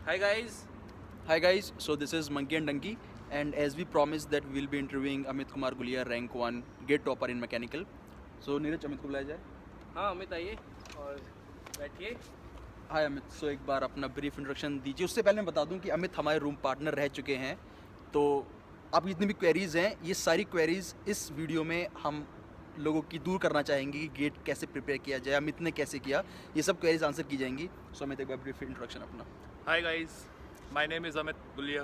Hi guys. Hi guys, so this is Monkey and Donkey, and as we promised that we'll be interviewing Amit Kumar Gulia, rank 1 gate topper in mechanical. So Neeraj Amit को बुलाया जाए. हाँ अमित आइए और बैठिए. हाय अमित, सो एक बार अपना ब्रीफ इंट्रोडक्शन दीजिए. उससे पहले मैं बता दूं कि अमित हमारे रूम पार्टनर रह चुके हैं. तो आप जितनी भी क्वेरीज़ हैं, ये सारी क्वेरीज़ इस वीडियो में हम लोगों की दूर करना चाहेंगे कि गेट कैसे प्रिपेयर किया जाए, अमित ने कैसे किया, ये सब क्वेरीज आंसर की जाएंगी. सो अमित एक बार ब्रीफ इंट्रोडक्शन अपना. Hi guys, my name is Amit Gulia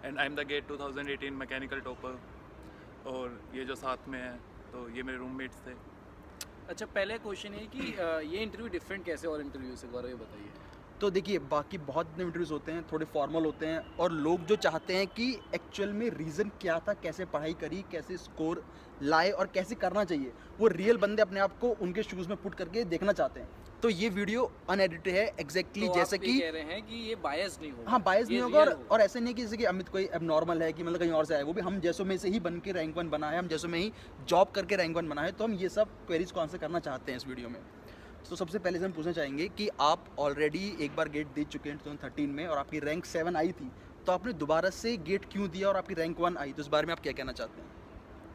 and I'm the GATE 2018 mechanical topper. और ये जो साथ में है तो ये मेरे रूममेट्स थे. अच्छा पहले क्वेश्चन है कि ये इंटरव्यू डिफरेंट कैसे और इंटरव्यू से गौरव ये बताइए. तो देखिए, बाकी बहुत इंटरव्यूज़ होते हैं, थोड़े फॉर्मल होते हैं, और लोग जो चाहते हैं कि एक्चुअल में रीज़न क्या था, कैसे पढ़ाई करी, कैसे स्कोर लाए और कैसे करना चाहिए, वो रियल बंदे अपने आप को उनके शूज़ में पुट करके देखना चाहते हैं. तो ये वीडियो अनएडिटेड है एग्जैक्टली तो जैसे आप कि ये कह रहे हैं कि ये बायस नहीं होगा. हाँ, बायस नहीं ये होगा. real और ऐसे नहीं कि जैसे कि अमित कोई अब नॉर्मल है कि मतलब कहीं और से आया, वो भी हम जैसों में से ही बन के रैंक 1 बना है, हम जैसों में ही जॉब करके रैंक 1 बना है. तो हम ये सब क्वेरीज को आंसर करना चाहते हैं इस वीडियो में. तो सबसे पहले से हम पूछना चाहेंगे कि आप ऑलरेडी एक बार गेट दे चुके हैं 2013 में और आपकी रैंक 7 आई थी, तो आपने दोबारा से गेट क्यों दिया और आपकी रैंक 1 आई, तो इस बारे में आप क्या कहना चाहते हैं?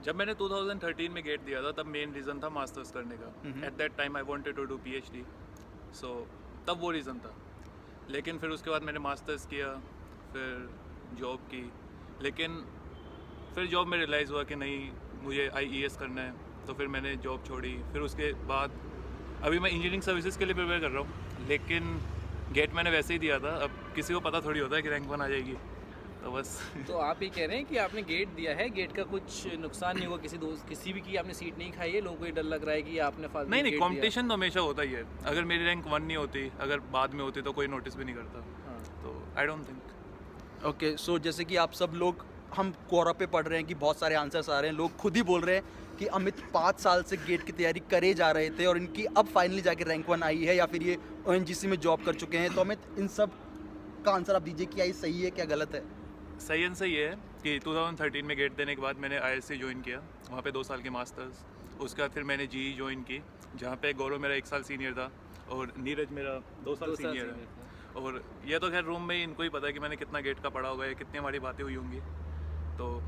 जब मैंने 2013 में गेट दिया था तब मेन रीज़न था मास्टर्स करने का. At that time I wanted to do PhD. सो तब वो रीज़न था. लेकिन फिर उसके बाद मैंने मास्टर्स किया, फिर जॉब की. लेकिन फिर जॉब में रियलाइज़ हुआ कि नहीं, मुझे IES करना है. तो फिर मैंने जॉब छोड़ी. फिर उसके बाद अभी मैं इंजीनियरिंग सर्विसेज के लिए प्रिपेयर कर रहा हूँ. लेकिन गेट मैंने वैसे ही दिया था. अब किसी को पता थोड़ी होता है कि रैंक 1 आ जाएगी, तो बस. तो आप ये कह रहे हैं कि आपने गेट दिया है, गेट का कुछ नुकसान नहीं हुआ, किसी दोस्त किसी भी की आपने सीट नहीं खाई है, लोगों को ये डर लग रहा है कि आपने फालतू नहीं गेट दिया. कंपटीशन तो हमेशा होता ही है. अगर मेरी रैंक 1 नहीं होती, अगर बाद में होती तो कोई नोटिस भी नहीं करता. हाँ. तो आई डोंट थिंक. ओके, सो जैसे कि आप सब लोग हम कोरा पे पढ़ रहे हैं कि बहुत सारे आंसर्स आ रहे हैं, लोग खुद ही बोल रहे हैं कि अमित 5 साल से गेट की तैयारी करे जा रहे थे और इनकी अब फाइनली जाके रैंक 1 आई है, या फिर ये ONGC में जॉब कर चुके हैं. तो अमित, इन सब का आंसर आप दीजिए, क्या ये सही है, क्या गलत है? सही आंसर ये है कि 2013 में गेट देने के बाद मैंने ISC ज्वाइन किया. वहाँ पे 2 साल की मास्टर्स. उसके बाद फिर मैंने GE ज्वाइन की, जहाँ पे गौरव मेरा 1 साल सीनियर था और नीरज मेरा 2 साल सीनियर है. और ये तो खैर रूम में ही इनको ही पता है कि मैंने कितना गेट का पढ़ा होगा या कितनी हमारी बातें हुई होंगी. तो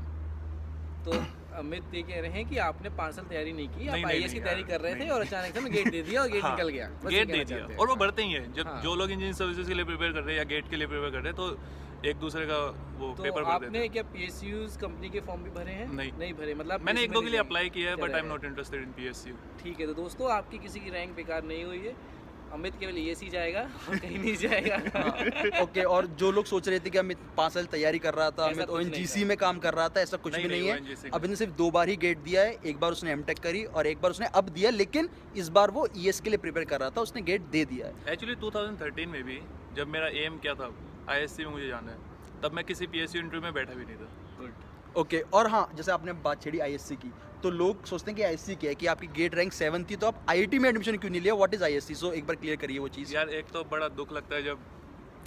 अमित ये कह रहे हैं कि आपने 5 साल तैयारी नहीं की, आप नहीं, IAS की तैयारी यार, कर रहे थे नहीं. और अचानक से मैं गेट दे दिया और गेट हाँ, निकल गया. बस ये गेट कहना दे दिया. चाहते हैं. और वो बढ़ते ही हैं. जब हाँ. जो लोग इंजीनियरिंग सर्विसेज के लिए प्रिपेयर कर रहे हैं या गेट के लिए प्रिपेयर कर रहे हैं, तो एक दूसरे का वो तो पेपर भर देते आपने हैं. क्या PSUs कंपनी के फॉर्म भी भरे हैं? नहीं भरे, मतलब मैंने placement 1-2 के लिए नहीं अप्लाई किया है, बट चला आई एम गया. Not interested in PSU. ठीक है, तो दोस्तों आपकी किसी की रैंक बेकार नहीं हुई है. अमित केवल ESC जाएगा और कहीं नहीं जाएगा. ओके, और जो लोग सोच रहे थे कि अमित 5 साल तैयारी कर रहा था, ऐसा अमित कुछ नहीं ONGC था. में काम कर रहा था, ऐसा कुछ भी नहीं है. ONGC अमित ने सिर्फ 2 बार ही गेट दिया है. एक बार उसने M.Tech करी और एक बार उसने अब दिया, लेकिन इस बार वो ES के लिए प्रिपेयर कर रहा था, उसने गेट दे दिया है. एक्चुअली 2013 में भी जब मेरा एम क्या था, ISC में मुझे जाना है, तब मैं किसी PSU इंटरव्यू में बैठा भी नहीं था. ओके, और हाँ, जैसे आपने बात छेड़ी ISC की, तो लोग सोचते हैं कि ISC क्या है, कि आपकी गेट रैंक 7 थी तो आप IIT में एडमिशन क्यों नहीं लिया, व्हाट इज ISC? सो एक बार क्लियर करिए वो चीज़. यार एक तो बड़ा दुख लगता है जब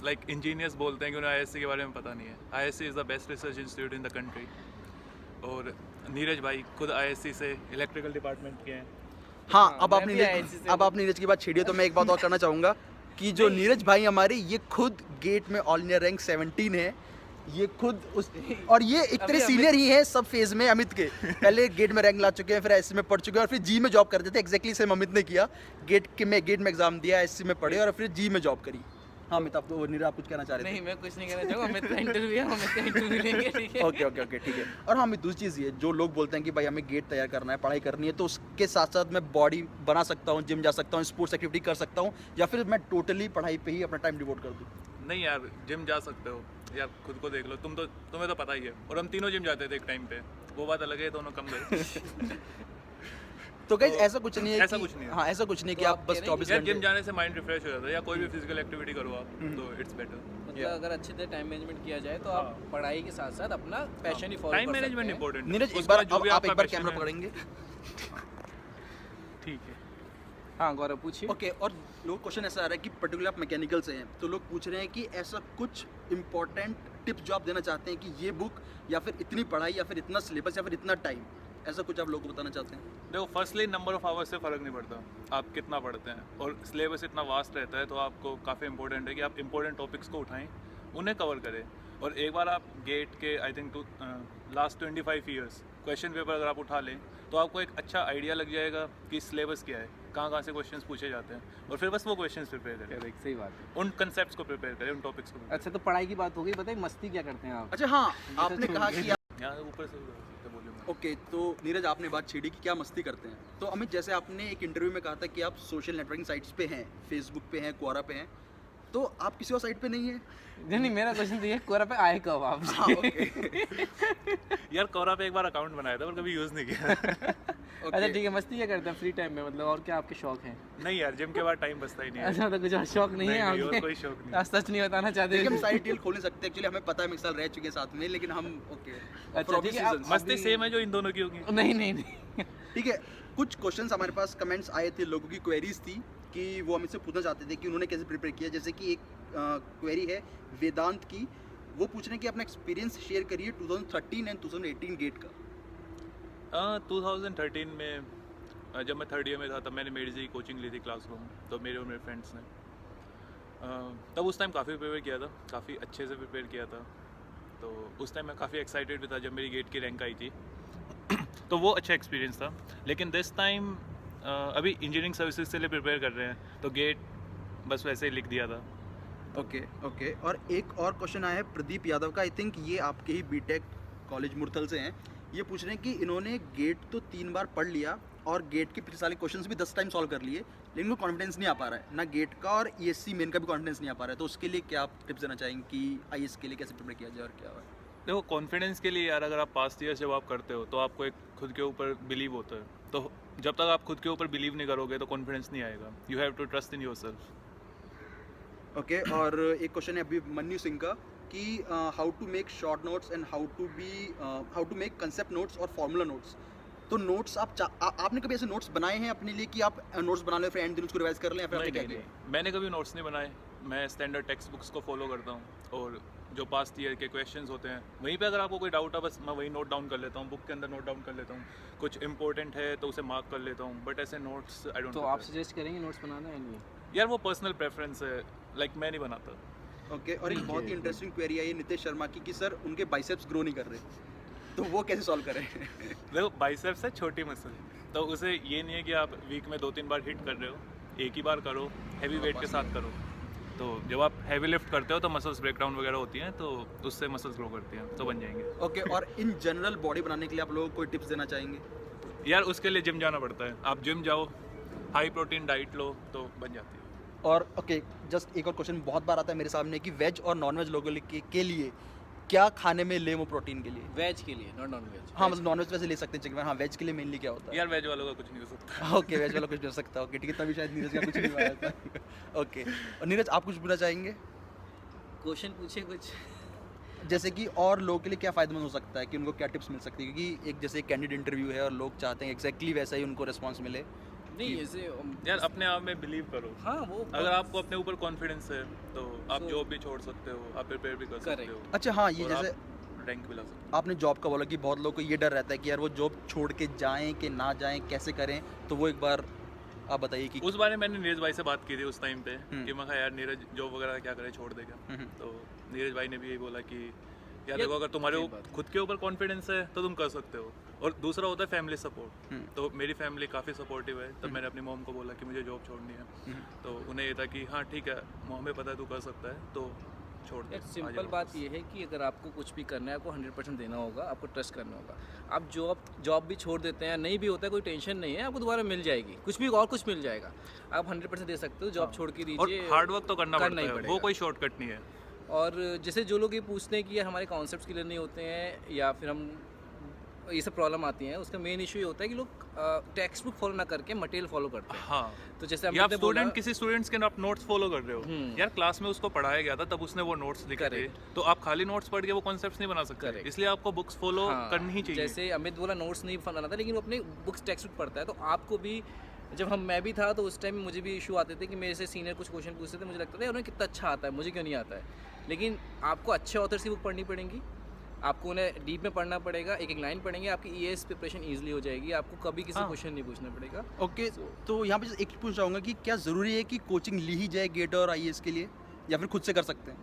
लाइक इंजीनियर्स बोलते हैं कि उन्हें ISC के बारे में पता नहीं है. ISC is the best research institute in the country. और नीरज भाई खुद ISC से इलेक्ट्रिकल डिपार्टमेंट के हैं. हाँ, हाँ, अब मैं आपने भी ISC से अब आपने नीरज की बात छेड़ी है, तो मैं एक बात और करना चाहूँगा कि जो नीरज भाई हमारे, ये खुद गेट में ऑल इंडिया रैंक 17 है. ये खुद उस, और ये एक तरह अभी सीनियर ही है सब फेज में अमित के. पहले गेट में रैंक ला चुके हैं, फिर ISC में पढ़ चुके हैं और फिर जी में जॉब करते थे. एग्जैक्टली सेम अमित ने किया. गेट में एग्जाम दिया, ISC में पढ़े और फिर जी में जॉब करी. हाँ अमित, आप नीरज, आप कुछ कहना चाह रहे थे? नहीं, मैं कुछ नहीं कहना चाहूँगा. अमित का इंटरव्यू है, अमित का इंटरव्यू लेंगे. ठीक है. ओके, ठीक है. और हाँ, हमें दूसरी चीज़ ये, जो लोग बोलते हैं कि भाई हमें गेट तैयार करना है, पढ़ाई करनी है, तो उसके साथ साथ मैं बॉडी बना सकता हूँ, जिम जा सकता हूँ, स्पोर्ट्स एक्टिविटी कर सकता हूँ, या फिर मैं टोटली पढ़ाई पे ही अपना टाइम डिवोट कर दूँ? नहीं यार, जिम जा सकते हो यार, खुद को देख लो. तुम्हें तो पता ही है. और हम तीनों जिम जाते थे एक टाइम पे. वो बात अलग है, दोनों कम गए. तो गाइस, ऐसा कुछ नहीं है ऐसा कि, कुछ नहीं है. हाँ, ऐसा कुछ नहीं तो कि आप आप कह बस रहे हैं 24 यार जिम घंटे. जाने से माइंड रिफ्रेश हो जाता है, या कोई भी फिजिकल एक्टिविटी करो आप, तो इट्स बेटर. मतलब अगर अच्छे से टाइम मैनेजमेंट किया जाए तो आप हाँ. पढ़ाई के साथ साथ अपना पैशन ही फॉलो कर टाइम सकते मैनेजमेंट हैं. इंपॉर्टेंट. नीरज, एक बार आप एक बार कैमरा पकड़ेंगे. ठीक है. हाँ गौरव पूछिए. ओके, और लोग क्वेश्चन ऐसा आ रहा है कि पर्टिकुलर आप मैकेनिकल से हैं, तो लोग पूछ रहे हैं कि ऐसा कुछ इंपॉर्टेंट टिप्स जो आप देना चाहते हैं कि ये बुक, या फिर इतनी पढ़ाई, या फिर इतना सिलेबस, या फिर इतना टाइम, ऐसा कुछ आप लोगों को बताना चाहते हैं? देखो, फर्स्टली नंबर ऑफ आवर्स से फ़र्क नहीं पड़ता आप कितना पढ़ते हैं. और सिलेबस इतना वास्ट रहता है, तो आपको काफ़ी इंपॉर्टेंट है कि आप इंपॉर्टेंट टॉपिक्स को उठाएं उन्हें कवर करें। और एक बार आप गेट के I think last 25 years question paper अगर आप उठा लें तो आपको एक अच्छा आइडिया लग जाएगा कि सिलेबस क्या है, कहाँ से क्वेश्चंस पूछे जाते हैं, और फिर बस वो क्वेश्चंस प्रिपेयर करें, एक सही बात है। उन कंसेप्ट्स को प्रिपेयर करें, उन टॉपिक्स को। अच्छा, तो पढ़ाई की बात हो गई, बताइए मस्ती क्या करते हैं आप? अच्छा हाँ, आपने कहा कि यहाँ ऊपर से बोलिए। ओके, तो नीरज आपने बात छेड़ी कि क्या मस्ती करते हैं, तो अमित जैसे आपने एक इंटरव्यू में कहा था कि आप सोशल नेटवर्किंग साइट्स पे हैं, फेसबुक पे हैं, क्वोरा पे हैं, तो आप किसी और साइट पे नहीं है? नहीं, मेरा क्वेश्चन तो ये क्वोरा पे आए कब आप? हाँ, ओके। यार कोरा पे एक बार अकाउंट बनाया था पर कभी यूज़ नहीं किया। अच्छा ठीक है, मस्ती क्या करते हैं फ्री टाइम में, मतलब और क्या आपके शौक हैं? नहीं यार, जिम के बाद टाइम बचता ही नहीं है। अच्छा, तो कुछ और शौक नहीं है नहीं, और आपके? कोई शौक नहीं। आप सच नहीं बताना चाहते? देखिए हम साइड डील खोल नहीं सकते, एक्चुअली हमें पता है हम एक साल रह चुके हैं साथ में, लेकिन हम ओके अच्छा ठीक है, आप मस्ती सेम है जो इन दोनों की होगी। नहीं ठीक है। कुछ क्वेश्चंस हमारे पास कमेंट्स आए थे, लोगों की क्वेरीज थी कि वो हमें से पूछना चाहते थे कि उन्होंने कैसे प्रिपेयर किया। जैसे कि एक क्वेरी है वेदांत की, वो पूछ रहे हैं कि अपना एक्सपीरियंस शेयर करिए 2013 एंड 2018 गेट का। 2013 में जब मैं थर्ड ईयर में था तब मैंने मेरी से कोचिंग ली थी क्लासरूम, तो मेरे और मेरे फ्रेंड्स ने तब उस टाइम काफ़ी प्रिपेयर किया था, काफ़ी अच्छे से प्रिपेयर किया था। तो उस टाइम मैं काफ़ी एक्साइटेड भी था जब मेरी गेट की रैंक आई थी। तो वो अच्छा एक्सपीरियंस था। लेकिन दिस टाइम अभी इंजीनियरिंग सर्विसेज के लिए प्रिपेयर कर रहे हैं, तो गेट बस वैसे ही लिख दिया था। ओके। और एक और क्वेश्चन आया है प्रदीप यादव का, आई थिंक ये आपके ही बीटेक कॉलेज मुरथल से हैं। ये पूछ रहे हैं कि इन्होंने गेट तो 3 बार पढ़ लिया और गेट के पिछले सारे क्वेश्चंस भी 10 टाइम सॉल्व कर लिए, लेकिन उनको कॉन्फिडेंस नहीं आ पा रहा है, ना गेट का और ईएससी मेन का भी कॉन्फिडेंस नहीं आ पा रहा है। तो उसके लिए क्या आप टिप्स देना चाहेंगे कि आईएएस के लिए कैसे प्रिपेयर किया जाए और क्या है? देखो, कॉन्फिडेंस के लिए यार अगर आप पास्ट ईयर्स जब आप करते हो तो आपको एक खुद के ऊपर बिलीव होता है, तो जब तक आप खुद के ऊपर बिलीव नहीं करोगे तो कॉन्फिडेंस नहीं आएगा। You have to trust in yourself. Okay. और एक क्वेश्चन है अभी मन्नू सिंह का कि how to make short notes and how to make concept notes और फॉर्मूला नोट्स। तो नोट्स आपने कभी ऐसे नोट्स बनाए हैं अपने लिए कि आप नोट्स बना लें फिर एंड दिन उसको रिवाइज कर लें, या फिर आपने क्या किया? मैंने कभी नोट्स नहीं बनाए। मैं स्टैंडर्ड टेक्स्ट बुक्स को फॉलो करता हूँ और जो पास्ट ईयर के क्वेश्चंस होते हैं वहीं पे अगर आपको कोई डाउट है बस मैं वही नोट डाउन कर लेता हूँ, बुक के अंदर नोट डाउन कर लेता हूँ। कुछ इंपॉर्टेंट है तो उसे मार्क कर लेता हूँ, बट ऐसे नोट्स आई डोंट। तो आप सजेस्ट करेंगे नोट्स बनाना या नहीं? यार वो पर्सनल प्रेफरेंस है, लाइक मैं नहीं बनाता। ओके। और एक बहुत ही इंटरेस्टिंग क्वेरी आई है नितेश शर्मा की कि सर उनके बाइसेप्स ग्रो नहीं कर रहे, तो वो कैसे सॉल्व करें? देखो, बाइसेप्स है छोटी मसल, तो उसे ये नहीं है कि आप वीक में 2-3 बार हिट कर रहे हो, एक ही बार करो, हैवी वेट के साथ करो। तो जब आप हैवी लिफ्ट करते हो तो मसल्स ब्रेकडाउन वगैरह होती हैं, तो उससे मसल्स ग्रो करती हैं, तो बन जाएंगे। ओके। और इन जनरल बॉडी बनाने के लिए आप लोगों को कोई टिप्स देना चाहेंगे? यार उसके लिए जिम जाना पड़ता है, आप जिम जाओ, हाई प्रोटीन डाइट लो तो बन जाती है। और ओके, जस्ट एक और क्वेश्चन बहुत बार आता है मेरे सामने कि वेज और नॉन वेज लोगों के लिए क्या खाने में ले वो प्रोटीन के लिए? वेज के लिए, नॉट नॉन वेज। हाँ, मतलब नॉन वेज वैसे ले सकते हैं चिकन, हाँ वेज के लिए मेनली क्या होता है? यार वेज वालों का कुछ नहीं हो सकता। ओके, वेज वाला कुछ नहीं हो सकता। ओके ठीक है, तभी शायद नीरज का कुछ नहीं आया था। ओके। और नीरज आप कुछ बोलना चाहेंगे? क्वेश्चन पूछे कुछ। जैसे कि और लोगों के लिए क्या फ़ायदेमंद हो सकता है, कि उनको क्या टिप्स मिल सकती है, क्योंकि एक जैसे कैंडिडेट इंटरव्यू है और लोग चाहते हैं एग्जैक्टली वैसा ही उनको रिस्पांस मिले। नहीं ऐसे यार अपने आप में बिलीव करो। हाँ, वो अगर आपको अपने ऊपर कॉन्फिडेंस है तो आप जॉब भी छोड़ सकते हो, आप प्रिपेयर भी कर सकते हो। अच्छा हाँ, ये और जैसे रैंक भी ला सकते आपने जॉब का बोला कि बहुत लोगों को ये डर रहता है कि यार वो जॉब छोड़ के जाएं कि ना जाएं, कैसे करें, तो वो एक बार आप बताइए कि हो। उस बारे में मैंने नीरज भाई से बात की थी उस टाइम पे कि मैं कहा यार नीरज जॉब वगैरह क्या करे, छोड़ देगा। तो नीरज भाई ने भी यही बोला कि यार देखो, अगर तुम्हारे खुद के ऊपर कॉन्फिडेंस है तो तुम कर सकते हो। और दूसरा होता है फैमिली सपोर्ट। तो मेरी फैमिली काफ़ी सपोर्टिव है, तब मैंने अपनी मॉम को बोला कि मुझे जॉब छोड़नी है, तो उन्हें ये था कि हाँ ठीक है, हमें पता है तू कर सकता है, तो छोड़ दे। एक सिंपल बात ये है कि अगर आपको कुछ भी करना है, आपको 100% देना होगा, आपको ट्रस्ट करना होगा। आप जॉब भी छोड़ देते हैं, नहीं भी होता है कोई टेंशन नहीं है, आपको दोबारा मिल जाएगी, कुछ भी और कुछ मिल जाएगा। आप 100% दे सकते हो, जॉब छोड़ के दीजिए। और हार्ड वर्क तो करना पड़ता है, वो कोई शॉर्टकट नहीं है। और जैसे जो लोग ये पूछते हैं कि यार हमारे कॉन्सेप्ट्स क्लियर नहीं होते हैं या फिर हम ये सब प्रॉब्लम आती हैं, उसका मेन इशू ये होता है कि लोग टेक्स्ट बुक फॉलो ना करके मटेरियल फॉलो करते हैं। हाँ, तो जैसे आप स्टूडेंट किसी स्टूडेंट्स के आप नोट्स फॉलो कर रहे हो, यार क्लास में उसको पढ़ाया गया था तब उसने वो नोट्स लिखे थे, तो आप खाली नोट्स पढ़ के वो कॉन्सेप्ट्स नहीं बना सकते, इसलिए आपको बुक्स फॉलो करनी ही चाहिए। जैसे अमित बोला नोट्स नहीं बनाता, लेकिन वो अपने बुक्स टेक्स्ट बुक पढ़ता है, तो आपको भी जब मैं भी था तो उस टाइम मुझे भी इशू आते थे कि मेरे से सीनियर कुछ क्वेश्चन पूछते थे, मुझे लगता था उन्हें कितना अच्छा आता है, मुझे क्यों नहीं आता है। लेकिन आपको अच्छे ऑथर्स की बुक पढ़नी पड़ेगी, आपको उन्हें डीप में पढ़ना पड़ेगा, एक एक लाइन पढ़ेंगे, आपकी ईएएस प्रिपरेशन ईजिली हो जाएगी, आपको कभी किसी क्वेश्चन नहीं पूछना पड़ेगा। ओके। तो यहाँ पे एक पूछना चाहूँगा कि क्या ज़रूरी है कि कोचिंग ली ही जाए गेट और आईएएस के लिए, या फिर खुद से कर सकते हैं?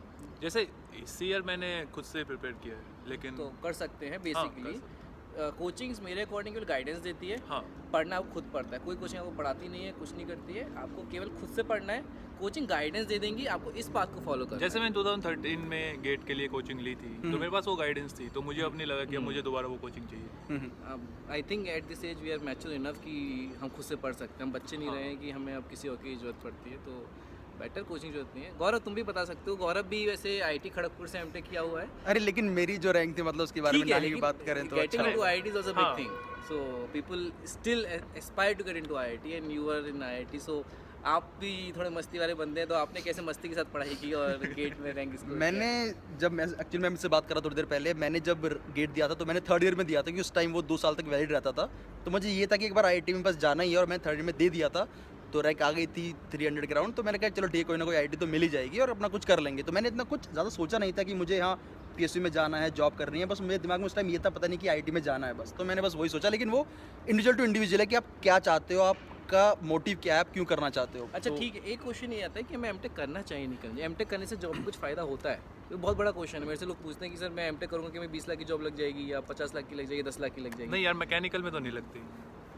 जैसे इस ईयर मैंने खुद से प्रिपेयर किया है, लेकिन तो कर सकते हैं हाँ, बेसिकली। कर कोचिंग्स मेरे अकॉर्डिंग केवल गाइडेंस देती है, हाँ पढ़ना आपको खुद पड़ता है। कोई कोचिंग आपको पढ़ाती नहीं है, कुछ नहीं करती है, आपको केवल खुद से पढ़ना है। कोचिंग गाइडेंस दे देंगी, आपको इस बात को फॉलो करना जैसे मैंने 2013 में गेट के लिए कोचिंग ली थी, तो मेरे पास वो गाइडेंस थी, तो मुझे अब नहीं लगा कि अब मुझे दोबारा वो कोचिंग चाहिए। है। I think at this age we are mature enough कि हम खुद से पढ़ सकते हैं। हम बच्चे नहीं हाँ। रहे हैं कि हमें अब किसी और की ज़रूरत पड़ती है, तो बेटर कोचिंग जरूरत नहीं है। गौरव तुम भी बता सकते हो, गौरव भी वैसे आईटी खड़गपुर से एमटेक किया हुआ है। अरे लेकिन मेरी जो रैंक थी मतलब उसके बारे में नानी की बात करें तो गेटिंग अच्छा इनटू है। आईआईटी इज आल्सो बिग हाँ। Thing, so people still aspire to get into IIT and you are in IIT. So आप भी थोड़े मस्ती वाले बंदे हैं, तो आपने कैसे मस्ती के साथ पढ़ाई की और गेट में रैंक स्कोर? मैंने जब मैं एक्चुअली मैं मुझसे बात कर रहा थोड़ी देर पहले, मैंने जब गेट दिया था तो मैंने थर्ड ईयर में दिया था कि उस टाइम वो 2 साल तक वैलिड रहता था। तो मुझे ये था कि एक बार आईआईटी में बस जाना ही है, और मैं थर्ड ईयर में दे दिया था तो रैंक आ गई थी 300 के राउंड। तो मैंने कहा चलो ठीक है, कोई ना कोई आईआईटी तो मिल ही जाएगी और अपना कुछ कर लेंगे। तो मैंने इतना कुछ ज़्यादा सोचा नहीं था कि मुझे यहाँ पीएसयू में जाना है, जॉब करनी है। बस मेरे दिमाग में उस टाइम ये था, पता नहीं कि आईआईटी में जाना है बस। तो मैंने बस वही सोचा, लेकिन वो इंडिविजुअल टू इंडिविजुअल है कि आप क्या चाहते हो, आपका मोटिव क्या है, आप क्यों करना चाहते हो। अच्छा तो ठीक है, एक क्वेश्चन ये आता है कि मैं एमटेक करना चाहिए नहीं करना चाहिए। एमटेक करने से जॉब में कुछ फ़ायदा होता है? ये बहुत बड़ा क्वेश्चन है। मेरे से लोग पूछते हैं कि सर मैं एमटेक करूँगा कि मैं 20 लाख की जॉब लग जाएगी या 50 लाख की लग जाएगी, 10 लाख की लग जाएगी? नहीं यार, मैकेनिकल में तो नहीं लगती,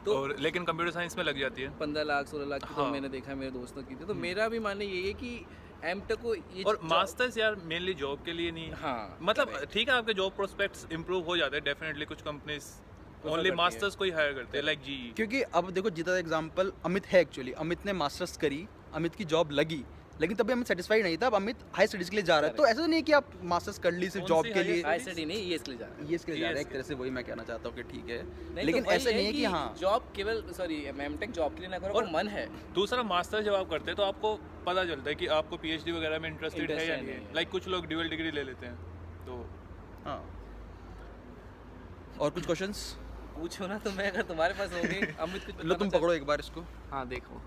तो और लेकिन कंप्यूटर साइंस में लग जाती है। 15 लाख 16 लाख की तो हाँ। मैंने देखा है मेरे दोस्तों की थी। तो मेरा भी मानना यही है कि एमटेक को ये और job- मास्टर्स यार मेनली जॉब के लिए नहीं, हाँ मतलब ठीक है आपके जॉब प्रोस्पेक्ट्स इंप्रूव हो जाते हैं डेफिनेटली। कुछ कंपनीज Prefer ओनली करती है। मास्टर्स को ही हायर करते हैं, लाइक जी। क्योंकि अब देखो जितना एग्जांपल अमित है, एक्चुअली अमित ने मास्टर्स करी, अमित की जॉब लगी, लेकिन तभी अमित सेटिस्फाइड नहीं था। अब अमित हाई स्टडीज के लिए जा रहा है। तो ऐसा नहीं है कि आप मास्टर्स कर ली सिर्फ कौन जॉब सी के higher लिए, हाई स्टडी नहीं, ये इसके लिए जा रहा है। ये इसके लिए जा रहा है। एक Yes. तरह से वही मैं कहना चाहता हूँ कि ठीक है, नहीं, लेकिन तो वही ऐसा नहीं है कि हाँ जॉब केवल सॉरी एमटेक जॉब के लिए ना करो, और और मन है। दूसरा मास्टर जब आप करते हैं तो आपको पता चलता है कि आपको पीएचडी वगैरह में इंटरेस्टेड है या Interested नहीं है। है। लाइक कुछ लोग ड्यूअल डिग्री ले लेते हैं, तो हाँ। और कुछ क्वेश्चंस पूछो ना, तो मैं अगर तुम्हारे पास होंगे। अमित कुछ लो, बताना तुम पकड़ो एक बार इसको। चाह- हाँ देखो,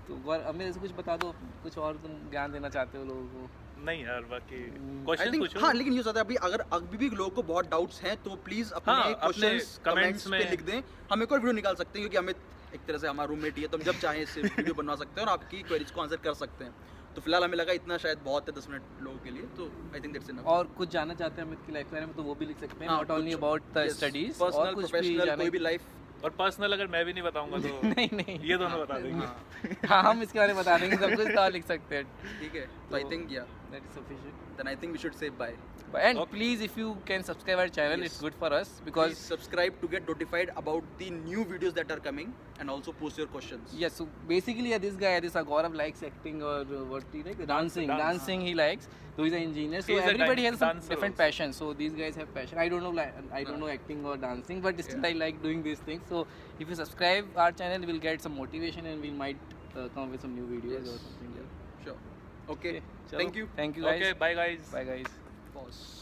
तो अमित ऐसे कुछ बता दो, कुछ और तुम ज्ञान देना चाहते हो लोगों को? नहीं यार बाकी आई क्वेश्चन थिंक पूछो। हाँ, लेकिन ये होता है अभी अगर अभी भी लोगों को बहुत डाउट्स हैं तो प्लीज अपने हाँ, अपने क्वेश्चंस comments कमेंट्स में में लिख दें। हम एक और वीडियो निकाल सकते हैं क्योंकि अमित एक तरह से हमारा रूममेट ही है, तो हम जब चाहें इससे वीडियो बनवा सकते हैं और आपकी क्वेरीज को आंसर कर सकते हैं। तो फिलहाल हमें लगा इतना शायद बहुत है 10 मिनट लोगों के लिए, तो आई थिंक दैट्स इनफ। और कुछ जानना चाहते हैं अमित की लाइफ के बारे में, तो वो भी लिख सकते हैं, हाँ, नॉट ओनली कुछ- अबाउट द स्टडीज, पर्सनल और कुछ भी प्रोफेशनल जाना कोई भी लाइफ। और पर्सनल अगर मैं भी नहीं बताऊंगा तो नहीं नहीं ये दोनों बता देंगे। हाँ, हम इसके बारे में बता देंगे सब कुछ, तो आप लिख सकते हैं। ठीक है, तो आई थिंक या that is sufficient. Then I think we should say bye. And please, if you can subscribe our channel, Yes. it's good for us Please because subscribe to get notified about the new videos that are coming and also post your questions. yes. So basically, yeah, this Gaurav likes acting or what he like dancing. Dance. Dancing he likes. So he's an engineer. So He's a everybody has some dancer different also. passion. So these guys have passion. I don't know, I don't know acting or dancing, but still I like doing these things. So if you subscribe our channel, we'll get some motivation and we might come with some new videos Yes. or something. Sure. Okay. चलो, Thank you. Thank you guys. Okay, bye guys. Bye guys. Pause.